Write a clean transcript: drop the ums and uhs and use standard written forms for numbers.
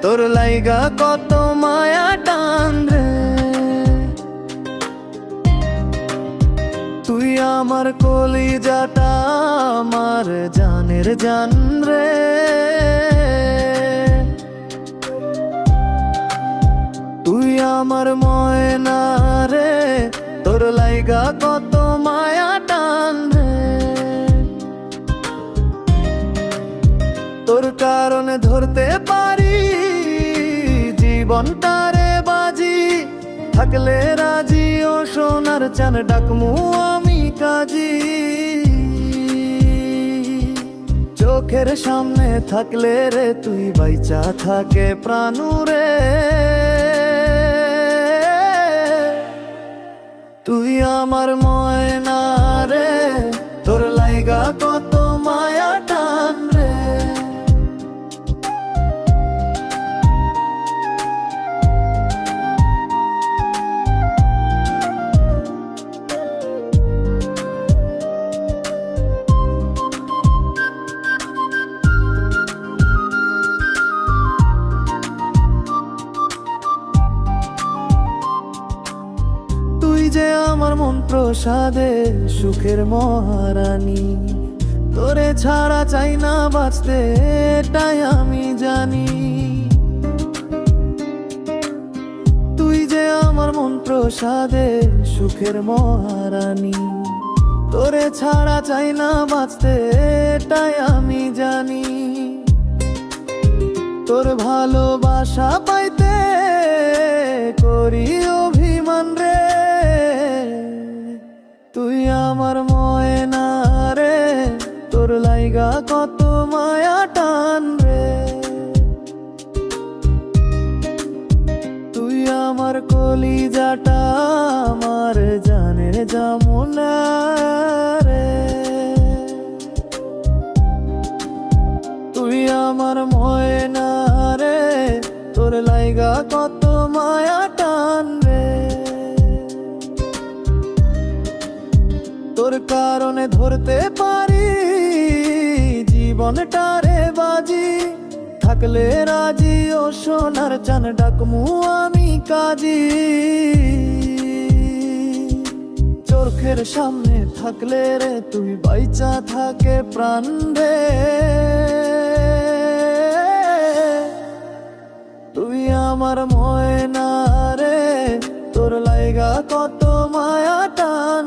তোর লাইগা কত মায়া টান রে। তুই আমার কলিজাটা, আমার জানের জান রে। তুই আমার ময়না রে, তোর লাইগা কত মায়া টান রে। তোর কারণে ধরতে পারি জীবনটারে বাজি, থাকলে রাজি ও সোনার চান ডাকমু আমি কাজী। চোখের সামনে থাকলে রে তুই বাইচা থাকে প্রাণু রে। তুই আমার ময়না রে, তোর লাইগা কত মায়া টান রে। তুই যে আমার মন প্রসাদে সুখের মহারানী, তোরে ছাড়া চাই না বাঁচতে এটাই আমি জানি। তুই যে আমার মন প্রসাদে সুখের মহারানী, তোরে ছাড়া চাই না বাঁচতে এটাই আমি জানি। তোর ভালোবাসা পাইতে করি অভিমান রে। তুই আমার ময়না রে, তোর লাইগা কত মায়া টান রে। তুই আমার কলিজাটা, আমার জানের জামুনা রে। তুই আমার ময়না রে, তোর লাইগা কত মায়া টান রে। তোর কারণে ধরতে পারি জীবনটারে বাজি, থাকলে রাজি ও সোনার চান ডাকমু আমি কাজী। চোখের সামনে থাকলে রে তুই বাইচা থাকে প্রাণ রে। তুই আমার ময়না রে, তোর লাইগা কত মায়া টান